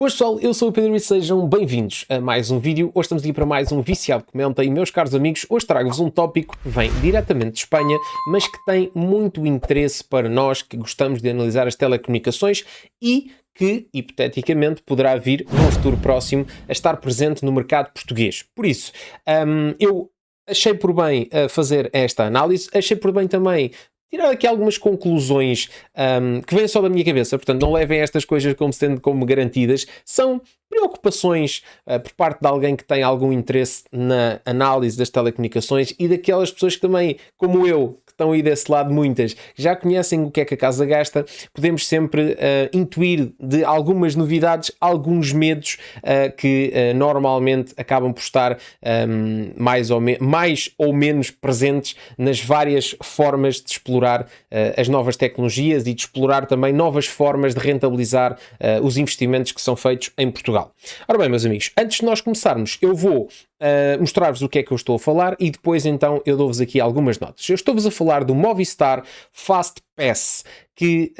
Boas pessoal, eu sou o Pedro e sejam bem-vindos a mais um vídeo. Hoje estamos aqui para mais um Viciado Comenta e, meus caros amigos, hoje trago-vos um tópico que vem diretamente de Espanha, mas que tem muito interesse para nós que gostamos de analisar as telecomunicações e que, hipoteticamente, poderá vir, num futuro próximo, a estar presente no mercado português. Por isso, eu achei por bem fazer esta análise, achei por bem também tirar aqui algumas conclusões que vêm só da minha cabeça, portanto não levem estas coisas como sendo como garantidas, são preocupações por parte de alguém que tem algum interesse na análise das telecomunicações e daquelas pessoas que também, como eu, que estão aí desse lado, muitas, já conhecem o que é que a casa gasta, podemos sempre intuir de algumas novidades, alguns medos que normalmente acabam por estar mais ou menos presentes nas várias formas de explorar as novas tecnologias e de explorar também novas formas de rentabilizar os investimentos que são feitos em Portugal. Ora bem, meus amigos, antes de nós começarmos, eu vou mostrar-vos o que é que eu estou a falar e depois então eu dou-vos aqui algumas notas. Eu estou-vos a falar do Movistar Fast Pass, que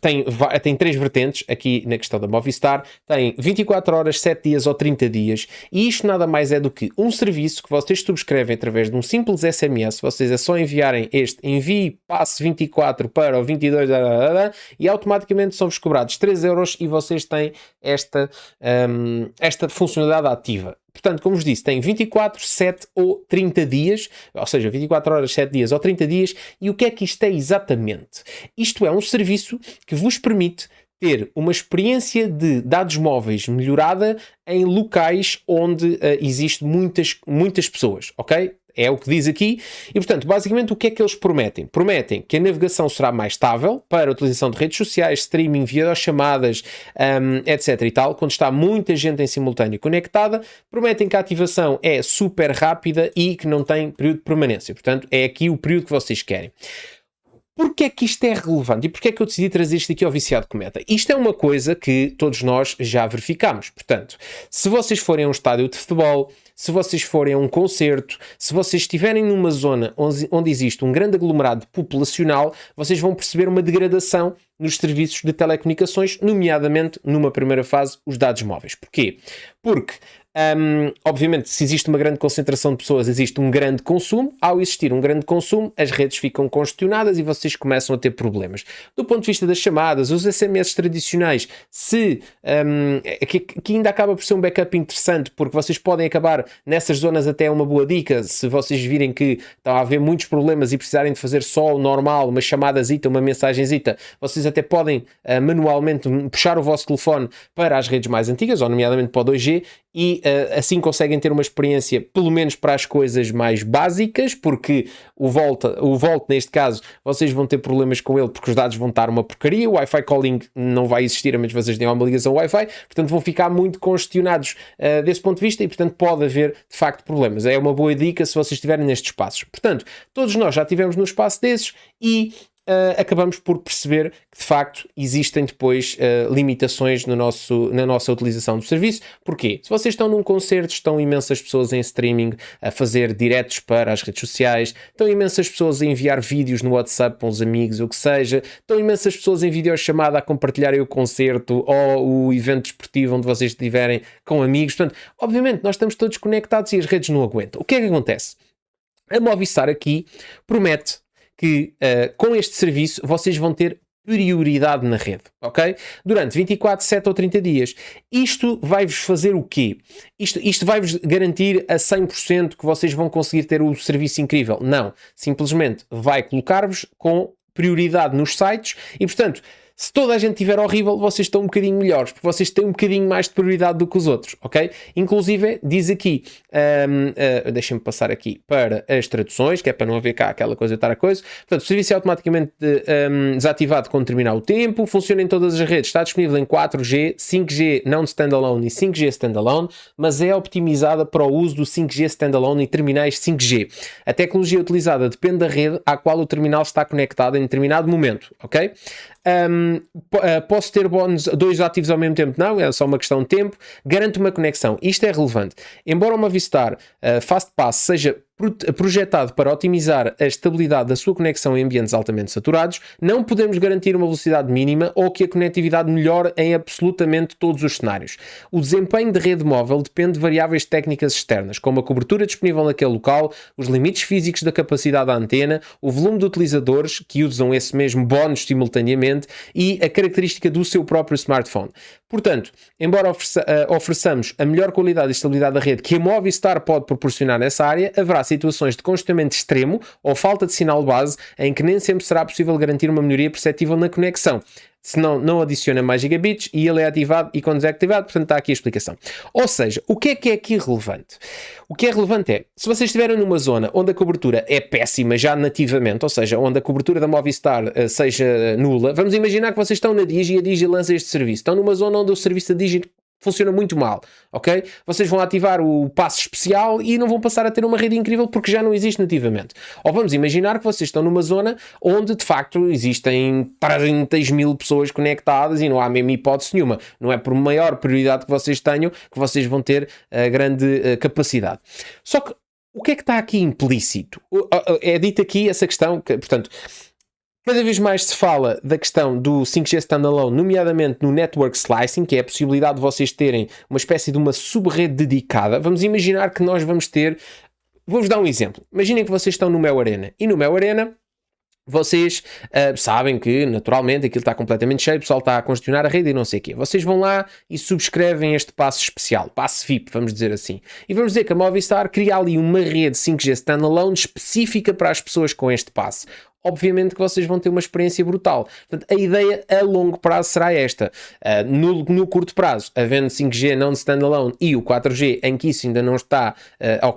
tem três vertentes aqui na questão da Movistar. Tem 24 horas, 7 dias ou 30 dias, e isto nada mais é do que um serviço que vocês subscrevem através de um simples SMS. Vocês é só enviarem este envie passe 24 para o 22 e automaticamente são-vos cobrados 3 euros e vocês têm esta funcionalidade ativa. Portanto, como vos disse, tem 24, 7 ou 30 dias, ou seja, 24 horas, 7 dias ou 30 dias, e o que é que isto é exatamente? Isto é um serviço que vos permite ter uma experiência de dados móveis melhorada em locais onde existem muitas pessoas, ok? É o que diz aqui. E, portanto, basicamente o que é que eles prometem? Prometem que a navegação será mais estável para a utilização de redes sociais, streaming, videochamadas, etc. e tal, quando está muita gente em simultâneo conectada. Prometem que a ativação é super rápida e que não tem período de permanência. Portanto, é aqui o período que vocês querem. Porquê é que isto é relevante? E porquê é que eu decidi trazer isto aqui ao Viciado Comenta? Isto é uma coisa que todos nós já verificamos. Portanto, se vocês forem a um estádio de futebol, se vocês forem a um concerto, se vocês estiverem numa zona onde existe um grande aglomerado populacional, vocês vão perceber uma degradação nos serviços de telecomunicações, nomeadamente, numa primeira fase, os dados móveis. Porquê? Porque obviamente, se existe uma grande concentração de pessoas, existe um grande consumo. Ao existir um grande consumo, as redes ficam congestionadas e vocês começam a ter problemas. Do ponto de vista das chamadas, os SMS tradicionais, que ainda acaba por ser um backup interessante, porque vocês podem acabar nessas zonas, até uma boa dica, se vocês virem que está a haver muitos problemas e precisarem de fazer só o normal, uma chamadazita, uma mensagenzita, vocês até podem manualmente puxar o vosso telefone para as redes mais antigas, ou nomeadamente para o 2G, e assim conseguem ter uma experiência, pelo menos para as coisas mais básicas, porque o Volt neste caso, vocês vão ter problemas com ele porque os dados vão estar uma porcaria, o Wi-Fi calling não vai existir a menos que vocês tenham uma ligação Wi-Fi, portanto vão ficar muito congestionados desse ponto de vista e portanto pode haver de facto problemas. É uma boa dica se vocês estiverem nestes espaços. Portanto, todos nós já estivemos num espaço desses e acabamos por perceber que de facto existem depois limitações na nossa utilização do serviço. Porquê? Se vocês estão num concerto, estão imensas pessoas em streaming a fazer diretos para as redes sociais, estão imensas pessoas a enviar vídeos no WhatsApp para os amigos, o que seja, estão imensas pessoas em videochamada a compartilharem o concerto ou o evento desportivo onde vocês estiverem com amigos. Portanto, obviamente nós estamos todos conectados e as redes não aguentam. O que é que acontece? A Movistar aqui promete que com este serviço vocês vão ter prioridade na rede, ok? Durante 24, 7 ou 30 dias. Isto vai-vos fazer o quê? Isto vai-vos garantir a 100% que vocês vão conseguir ter o serviço incrível? Não. Simplesmente vai colocar-vos com prioridade nos sites e, portanto, se toda a gente estiver horrível, vocês estão um bocadinho melhores, porque vocês têm um bocadinho mais de prioridade do que os outros, ok? Inclusive, diz aqui, deixem-me passar aqui para as traduções, que é para não haver cá aquela coisa, estar a coisa. Portanto, o serviço é automaticamente desativado quando terminar o tempo, funciona em todas as redes, está disponível em 4G, 5G não standalone e 5G standalone, mas é optimizada para o uso do 5G standalone e terminais 5G. A tecnologia utilizada depende da rede à qual o terminal está conectado em determinado momento, ok? Posso ter bónus 2 ativos ao mesmo tempo? Não, é só uma questão de tempo. Garante uma conexão. Isto é relevante. Embora o Movistar Fast Pass seja projetado para otimizar a estabilidade da sua conexão em ambientes altamente saturados, não podemos garantir uma velocidade mínima ou que a conectividade melhore em absolutamente todos os cenários. O desempenho de rede móvel depende de variáveis técnicas externas, como a cobertura disponível naquele local, os limites físicos da capacidade da antena, o volume de utilizadores que usam esse mesmo bónus simultaneamente e a característica do seu próprio smartphone. Portanto, embora ofereçamos a melhor qualidade e estabilidade da rede que a Movistar pode proporcionar nessa área, haverá situações de congestionamento extremo ou falta de sinal base em que nem sempre será possível garantir uma melhoria perceptível na conexão. Senão não adiciona mais gigabits e ele é ativado e quando é ativado, portanto está aqui a explicação. Ou seja, o que é aqui relevante? O que é relevante é, se vocês estiverem numa zona onde a cobertura é péssima já nativamente, ou seja, onde a cobertura da Movistar seja nula, vamos imaginar que vocês estão na Digi e a Digi lança este serviço. Estão numa zona onde o serviço da Digi funciona muito mal, ok? Vocês vão ativar o passe especial e não vão passar a ter uma rede incrível porque já não existe nativamente. Ou vamos imaginar que vocês estão numa zona onde de facto existem 30.000 pessoas conectadas e não há mesmo hipótese nenhuma. Não é por maior prioridade que vocês tenham que vocês vão ter grande capacidade. Só que o que é que está aqui implícito? É dito aqui essa questão que, portanto, cada vez mais se fala da questão do 5G Standalone, nomeadamente no Network Slicing, que é a possibilidade de vocês terem uma espécie de uma sub-rede dedicada. Vamos imaginar que nós vamos ter... Vou-vos dar um exemplo. Imaginem que vocês estão no Mel Arena. E no Mel Arena, vocês sabem que, naturalmente, aquilo está completamente cheio, o pessoal está a congestionar a rede e não sei o quê. Vocês vão lá e subscrevem este passe especial, passe VIP, vamos dizer assim. E vamos dizer que a Movistar cria ali uma rede 5G Standalone específica para as pessoas com este passe. Obviamente que vocês vão ter uma experiência brutal. Portanto, a ideia a longo prazo será esta. No curto prazo, havendo 5G não standalone e o 4G em que isso ainda não está,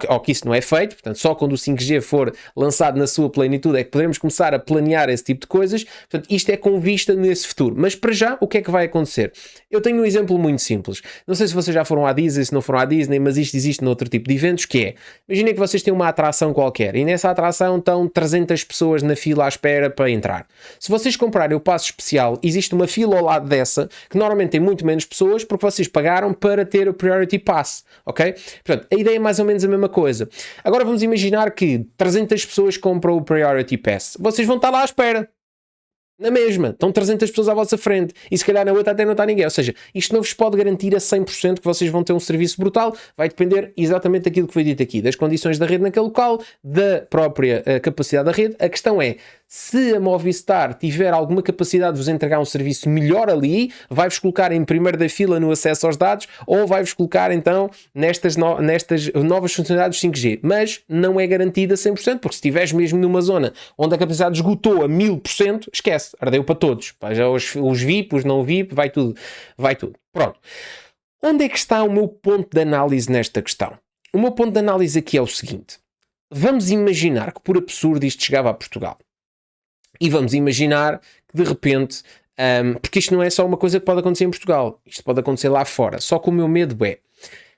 ou que isso não é feito, portanto, só quando o 5G for lançado na sua plenitude é que podemos começar a planear esse tipo de coisas. Portanto, isto é com vista nesse futuro. Mas para já, o que é que vai acontecer? Eu tenho um exemplo muito simples. Não sei se vocês já foram à Disney, se não foram à Disney, mas isto existe noutro tipo de eventos, que é, imaginem que vocês têm uma atração qualquer e nessa atração estão 300 pessoas na fila à espera para entrar. Se vocês comprarem o passo especial, existe uma fila ao lado dessa, que normalmente tem muito menos pessoas, porque vocês pagaram para ter o Priority Pass, ok? Portanto, a ideia é mais ou menos a mesma coisa. Agora vamos imaginar que 300 pessoas compram o Priority Pass. Vocês vão estar lá à espera. Na mesma, estão 300 pessoas à vossa frente e se calhar na outra até não está ninguém, ou seja, isto não vos pode garantir a 100% que vocês vão ter um serviço brutal, vai depender exatamente daquilo que foi dito aqui, das condições da rede naquele local, da própria capacidade da rede. A questão é, se a Movistar tiver alguma capacidade de vos entregar um serviço melhor ali, vai-vos colocar em primeiro da fila no acesso aos dados ou vai-vos colocar então nestas novas funcionalidades 5G, mas não é garantida 100%, porque se estiveres mesmo numa zona onde a capacidade esgotou a 1000%, esquece, ardeu para todos, já os VIP, os não VIP, vai tudo. Pronto. Onde é que está o meu ponto de análise nesta questão? O meu ponto de análise aqui é o seguinte, vamos imaginar que por absurdo isto chegava a Portugal. E vamos imaginar que de repente, porque isto não é só uma coisa que pode acontecer em Portugal, isto pode acontecer lá fora, só que o meu medo é,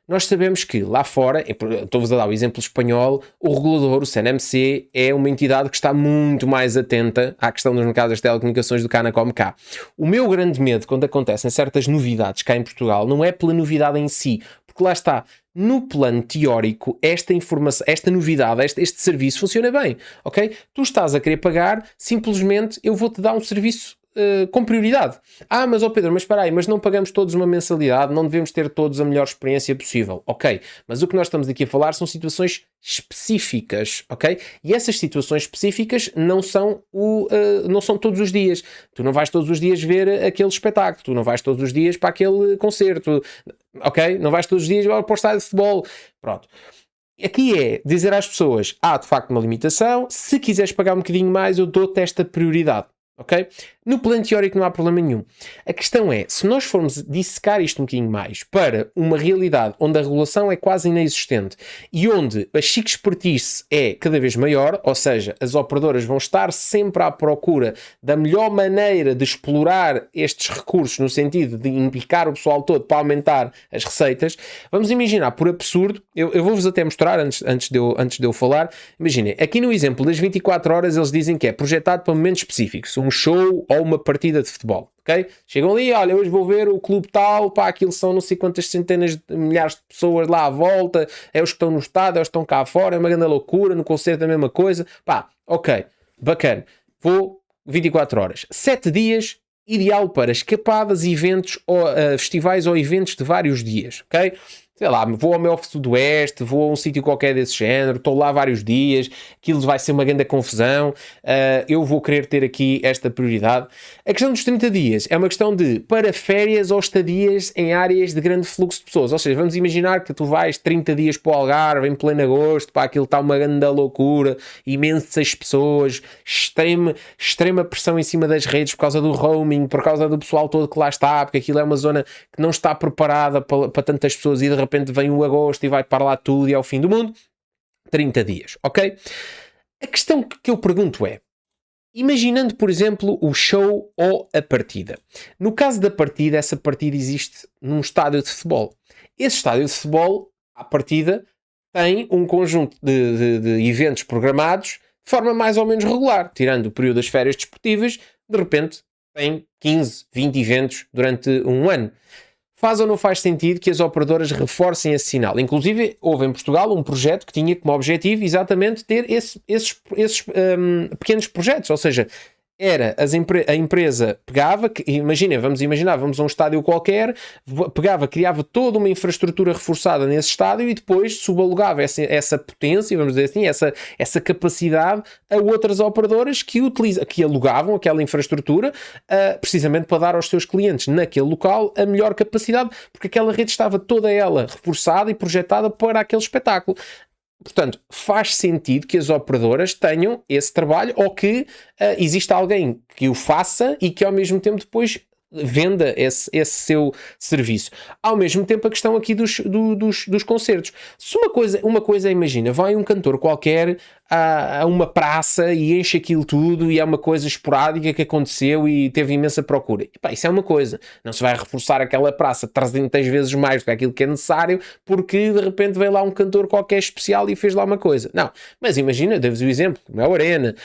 nós sabemos que lá fora, estou-vos a dar o exemplo espanhol, o regulador, o CNMC, é uma entidade que está muito mais atenta à questão dos mercados das telecomunicações do que a Anacom cá. O meu grande medo quando acontecem certas novidades cá em Portugal não é pela novidade em si, porque lá está, no plano teórico, esta informação, esta novidade, este serviço funciona bem, ok? Tu estás a querer pagar, simplesmente eu vou-te dar um serviço com prioridade. Mas Pedro, mas espera aí, mas não pagamos todos uma mensalidade, não devemos ter todos a melhor experiência possível, ok? Mas o que nós estamos aqui a falar são situações específicas, ok? E essas situações específicas não são todos os dias. Tu não vais todos os dias ver aquele espetáculo, tu não vais todos os dias para aquele concerto, ok? Não vais todos os dias para o estádio de futebol. Pronto. Aqui é dizer às pessoas, há de facto uma limitação, se quiseres pagar um bocadinho mais, eu dou-te esta prioridade. Ok? No plano teórico não há problema nenhum. A questão é, se nós formos dissecar isto um bocadinho mais para uma realidade onde a regulação é quase inexistente e onde a chique expertise é cada vez maior, ou seja, as operadoras vão estar sempre à procura da melhor maneira de explorar estes recursos no sentido de implicar o pessoal todo para aumentar as receitas, vamos imaginar, por absurdo, eu vou-vos até mostrar antes de eu falar, imaginem, aqui no exemplo das 24 horas eles dizem que é projetado para momentos específicos, um show ou uma partida de futebol, ok? Chegam ali, olha, hoje vou ver o clube tal, pá, aquilo são não sei quantas centenas de milhares de pessoas lá à volta, é os que estão no estádio, é os que estão cá fora, é uma grande loucura, no concerto é a mesma coisa, pá, ok, bacana, vou 24 horas, 7 dias, ideal para escapadas, eventos, ou, festivais ou eventos de vários dias, ok? Sei lá, vou ao meu Office do Oeste, vou a um sítio qualquer desse género, estou lá vários dias, aquilo vai ser uma grande confusão, eu vou querer ter aqui esta prioridade. A questão dos 30 dias é uma questão de para férias ou estadias em áreas de grande fluxo de pessoas, ou seja, vamos imaginar que tu vais 30 dias para o Algarve em pleno agosto, pá, aquilo está uma grande loucura, imensas pessoas, extrema pressão em cima das redes por causa do roaming, por causa do pessoal todo que lá está, porque aquilo é uma zona que não está preparada para tantas pessoas e de repente vem o agosto e vai para lá tudo e é o fim do mundo. 30 dias, ok? A questão que eu pergunto é, imaginando, por exemplo, o show ou a partida. No caso da partida, essa partida existe num estádio de futebol. Esse estádio de futebol, à partida, tem um conjunto de eventos programados de forma mais ou menos regular. Tirando o período das férias desportivas, de repente tem 15, 20 eventos durante um ano. Faz ou não faz sentido que as operadoras reforcem esse sinal? Inclusive, houve em Portugal um projeto que tinha como objetivo exatamente ter esses pequenos projetos, ou seja, era a empresa pegava, vamos a um estádio qualquer, pegava, criava toda uma infraestrutura reforçada nesse estádio e depois subalugava essa potência, vamos dizer assim, essa capacidade a outras operadoras que alugavam aquela infraestrutura precisamente para dar aos seus clientes naquele local a melhor capacidade, porque aquela rede estava toda ela reforçada e projetada para aquele espetáculo. Portanto, faz sentido que as operadoras tenham esse trabalho ou que exista alguém que o faça e que ao mesmo tempo depois venda esse seu serviço. Ao mesmo tempo, a questão aqui dos concertos. Se uma coisa imagina, vai um cantor qualquer a uma praça e enche aquilo tudo e é uma coisa esporádica que aconteceu e teve imensa procura. E, pá, isso é uma coisa. Não se vai reforçar aquela praça 300 vezes mais do que aquilo que é necessário porque de repente veio lá um cantor qualquer especial e fez lá uma coisa. Não. Mas imagina, dei-vos o exemplo, como é a Arena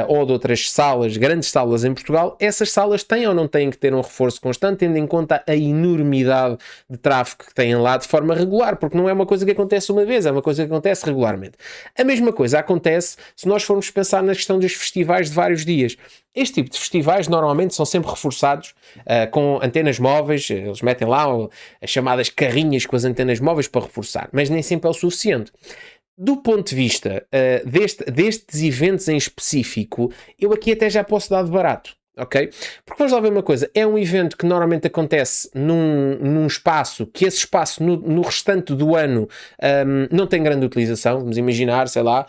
ou de outras salas, grandes salas em Portugal, essas salas têm ou não têm que ter um reforço constante, tendo em conta a enormidade de tráfego que têm lá de forma regular, porque não é uma coisa que acontece uma vez, é uma coisa que acontece regularmente. A mesma coisa acontece se nós formos pensar na questão dos festivais de vários dias. Este tipo de festivais normalmente são sempre reforçados com antenas móveis, eles metem lá as chamadas carrinhas com as antenas móveis para reforçar, mas nem sempre é o suficiente. Do ponto de vista destes eventos em específico, eu aqui até já posso dar de barato. Ok? Porque vamos lá ver uma coisa, é um evento que normalmente acontece num espaço, que esse espaço no restante do ano não tem grande utilização, vamos imaginar, sei lá,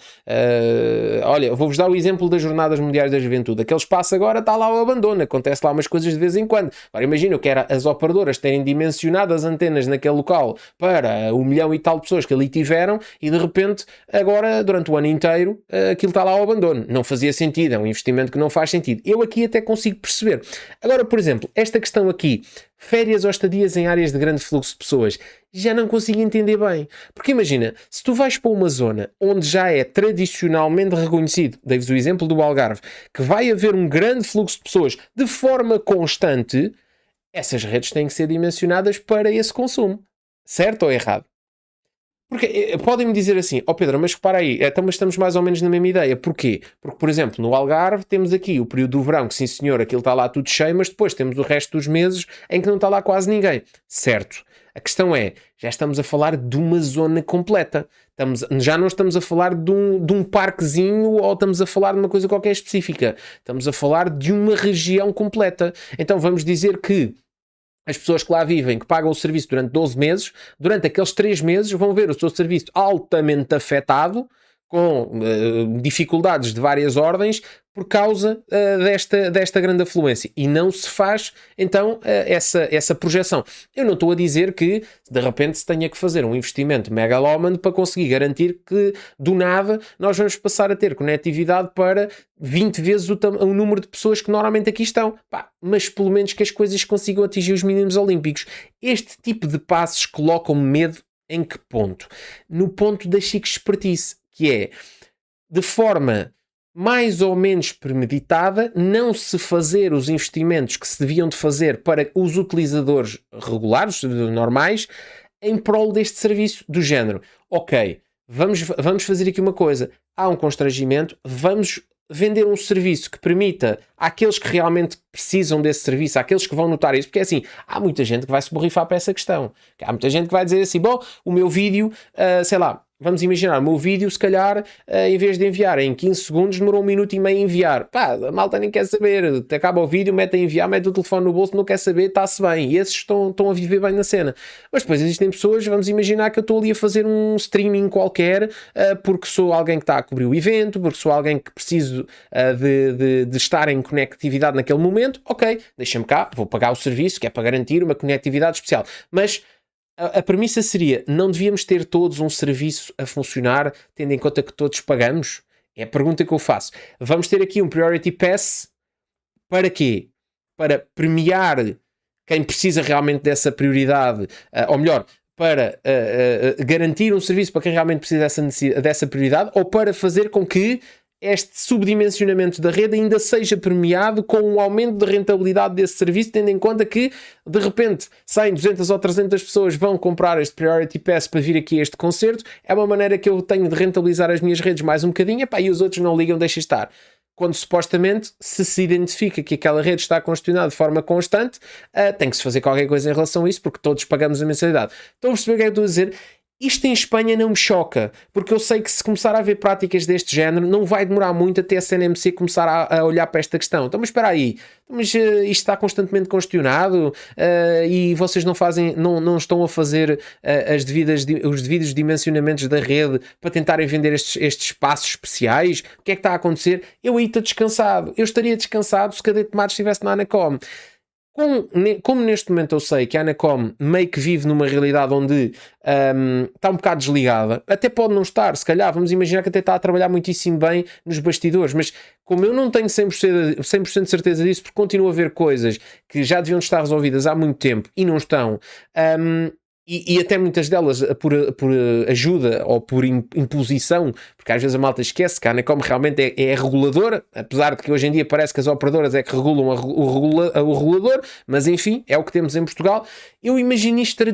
olha, vou-vos dar o exemplo das Jornadas Mundiais da Juventude, aquele espaço agora está lá ao abandono, acontece lá umas coisas de vez em quando. Agora imagina, eu quero as operadoras terem dimensionado as antenas naquele local para 1 milhão e tal de pessoas que ali tiveram e de repente agora, durante o ano inteiro, aquilo está lá ao abandono. Não fazia sentido, é um investimento que não faz sentido. Eu aqui até consigo perceber. Agora, por exemplo, esta questão aqui, férias ou estadias em áreas de grande fluxo de pessoas, já não consigo entender bem. Porque imagina, se tu vais para uma zona onde já é tradicionalmente reconhecido, dei-vos o exemplo do Algarve, que vai haver um grande fluxo de pessoas de forma constante, essas redes têm que ser dimensionadas para esse consumo. Certo ou errado? Porque podem-me dizer assim, Pedro, mas repara aí, então, mas estamos mais ou menos na mesma ideia. Porquê? Porque, por exemplo, no Algarve temos aqui o período do verão, que sim senhor, aquilo está lá tudo cheio, mas depois temos o resto dos meses em que não está lá quase ninguém. Certo. A questão é, já estamos a falar de uma zona completa. Já não estamos a falar de um parquezinho ou estamos a falar de uma coisa qualquer específica. Estamos a falar de uma região completa. Então vamos dizer que as pessoas que lá vivem, que pagam o serviço durante 12 meses, durante aqueles 3 meses vão ver o seu serviço altamente afetado, com dificuldades de várias ordens, por causa desta grande afluência. E não se faz, então, essa projeção. Eu não estou a dizer que, de repente, se tenha que fazer um investimento megalómano para conseguir garantir que, do nada, nós vamos passar a ter conectividade para 20 vezes o número de pessoas que normalmente aqui estão. Mas, pelo menos, que as coisas consigam atingir os mínimos olímpicos. Este tipo de passos colocam medo em que ponto? No ponto da chique espertice, que é, de forma mais ou menos premeditada, não se fazer os investimentos que se deviam de fazer para os utilizadores regulares, normais, em prol deste serviço do género. Ok, vamos fazer aqui uma coisa. Há um constrangimento, vamos vender um serviço que permita àqueles que realmente precisam desse serviço, àqueles que vão notar isso, porque é assim, há muita gente que vai se borrifar para essa questão. Há muita gente que vai dizer assim, bom, o meu vídeo, sei lá, vamos imaginar, o meu vídeo, se calhar, em vez de enviar em 15 segundos, demorou 1 minuto e meio a enviar. Pá, a malta nem quer saber. Acaba o vídeo, mete a enviar, mete o telefone no bolso, não quer saber, está-se bem. E esses estão a viver bem na cena. Mas depois existem pessoas, vamos imaginar que eu estou ali a fazer um streaming qualquer, porque sou alguém que está a cobrir o evento, porque sou alguém que preciso de estar em conectividade naquele momento. Ok, deixa-me cá, vou pagar o serviço, que é para garantir uma conectividade especial. Mas a premissa seria, não devíamos ter todos um serviço a funcionar, tendo em conta que todos pagamos? É a pergunta que eu faço. Vamos ter aqui um Priority Pass para quê? Para premiar quem precisa realmente dessa prioridade, ou melhor, para garantir um serviço para quem realmente precisa dessa prioridade, ou para fazer com que este subdimensionamento da rede ainda seja premiado com um aumento de rentabilidade desse serviço, tendo em conta que, de repente, 100, 200 ou 300 pessoas vão comprar este Priority Pass para vir aqui a este concerto. É uma maneira que eu tenho de rentabilizar as minhas redes mais um bocadinho, epá, e os outros não ligam, deixa estar. Quando supostamente se identifica que aquela rede está congestionada de forma constante, tem que se fazer qualquer coisa em relação a isso, porque todos pagamos a mensalidade. Estão a perceber o que é que eu estou a dizer? Isto em Espanha não me choca, porque eu sei que se começar a haver práticas deste género, não vai demorar muito até a CNMC começar a olhar para esta questão. Então, mas espera aí, mas isto está constantemente congestionado e vocês não estão a fazer os devidos dimensionamentos da rede para tentarem vender estes espaços especiais? O que é que está a acontecer? Eu aí estou descansado. Eu estaria descansado se Cadê Tomates estivesse na Anacom. Como neste momento eu sei que a Anacom meio que vive numa realidade onde está um bocado desligada, até pode não estar, se calhar, vamos imaginar que até está a trabalhar muitíssimo bem nos bastidores, mas como eu não tenho 100% de certeza disso, porque continuo a ver coisas que já deviam estar resolvidas há muito tempo e não estão, e até muitas delas por ajuda ou por imposição, porque às vezes a malta esquece que a Anacom realmente é reguladora, apesar de que hoje em dia parece que as operadoras é que regulam o regulador, mas enfim, é o que temos em Portugal. Eu imagino isto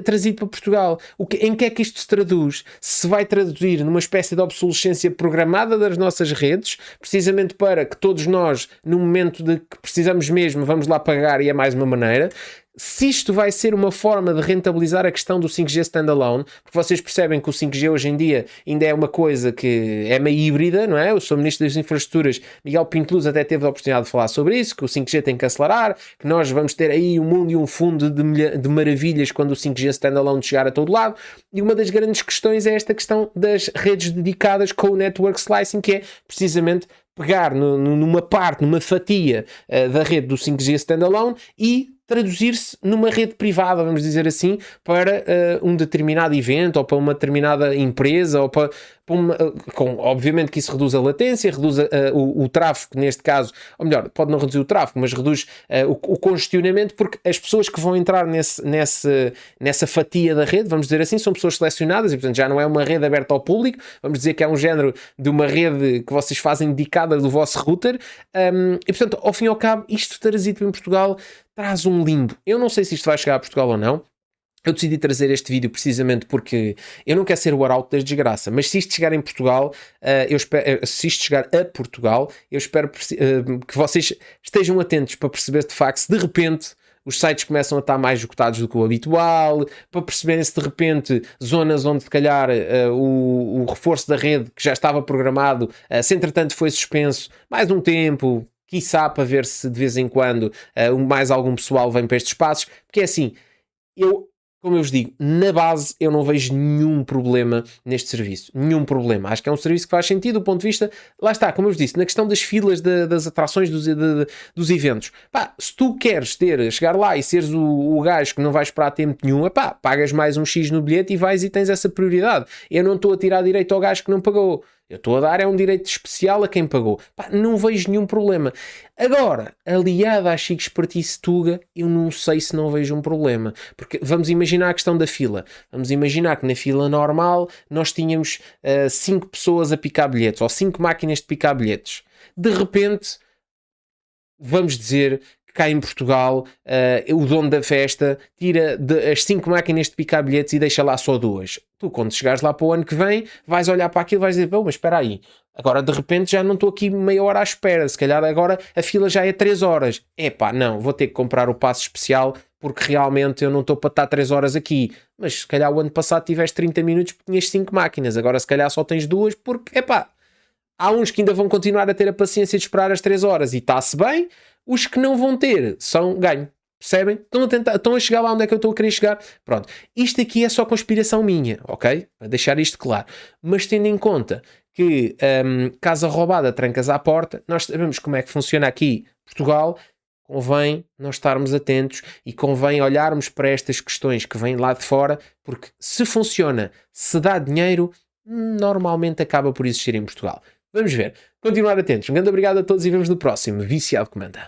trazido para Portugal. Em que é que isto se traduz? Se vai traduzir numa espécie de obsolescência programada das nossas redes, precisamente para que todos nós, no momento de que precisamos mesmo, vamos lá pagar e é mais uma maneira. Se isto vai ser uma forma de rentabilizar a questão do 5G standalone, porque vocês percebem que o 5G hoje em dia ainda é uma coisa que é meio híbrida, não é? Eu sou Ministro das Infraestruturas, Miguel Pinto Luz até teve a oportunidade de falar sobre isso, que o 5G tem que acelerar, que nós vamos ter aí um mundo e um fundo de maravilhas quando o 5G standalone chegar a todo lado, e uma das grandes questões é esta questão das redes dedicadas com o network slicing, que é precisamente pegar numa fatia da rede do 5G standalone e traduzir-se numa rede privada, vamos dizer assim, para um determinado evento ou para uma determinada empresa ou para obviamente que isso reduz a latência, reduz o tráfego neste caso, ou melhor, pode não reduzir o tráfego, mas reduz o congestionamento, porque as pessoas que vão entrar nessa fatia da rede, vamos dizer assim, são pessoas selecionadas e portanto já não é uma rede aberta ao público, vamos dizer que é um género de uma rede que vocês fazem dedicada do vosso router, e portanto ao fim e ao cabo isto trazido em Portugal traz um limbo. Eu não sei se isto vai chegar a Portugal ou não. Eu decidi trazer este vídeo precisamente porque eu não quero ser o arauto da desgraça, mas se isto chegar em Portugal, se isto chegar a Portugal, eu espero que vocês estejam atentos para perceber de facto se de repente os sites começam a estar mais esgotados do que o habitual, para perceberem se de repente zonas onde se calhar o reforço da rede que já estava programado, se entretanto foi suspenso mais um tempo, quiçá para ver se de vez em quando mais algum pessoal vem para estes espaços, porque é assim, como eu vos digo, na base eu não vejo nenhum problema neste serviço, nenhum problema, acho que é um serviço que faz sentido do ponto de vista, lá está, como eu vos disse, na questão das filas das atrações dos eventos, pá, se tu queres chegar lá e seres o gajo que não vais esperar tempo nenhum, pá, pagas mais um X no bilhete e vais e tens essa prioridade. Eu não estou a tirar direito ao gajo que não pagou. Eu estou a dar é um direito especial a quem pagou. Pá, não vejo nenhum problema. Agora, aliado à Chico Espertice Tuga, eu não sei se não vejo um problema. Porque vamos imaginar a questão da fila. Vamos imaginar que na fila normal nós tínhamos 5 pessoas a picar bilhetes, ou 5 máquinas de picar bilhetes. De repente, vamos dizer que cá em Portugal o dono da festa tira as 5 máquinas de picar bilhetes e deixa lá só 2. Tu, quando chegares lá para o ano que vem, vais olhar para aquilo e vais dizer, mas espera aí, agora de repente já não estou aqui meia hora à espera, se calhar agora a fila já é 3 horas. Epá, não, vou ter que comprar o passe especial porque realmente eu não estou para estar 3 horas aqui. Mas se calhar o ano passado tiveste 30 minutos porque tinhas 5 máquinas, agora se calhar só tens 2 porque, epá, há uns que ainda vão continuar a ter a paciência de esperar as 3 horas e está-se bem. Os que não vão ter são ganho. Percebem? Estão a chegar lá onde é que eu estou a querer chegar. Pronto. Isto aqui é só conspiração minha, ok? Para deixar isto claro. Mas tendo em conta que casa roubada, trancas à porta, nós sabemos como é que funciona aqui Portugal, convém nós estarmos atentos e convém olharmos para estas questões que vêm lá de fora, porque se funciona, se dá dinheiro, normalmente acaba por existir em Portugal. Vamos ver. Continuar atentos. Um grande obrigado a todos e vemos no próximo Viciado Comanda.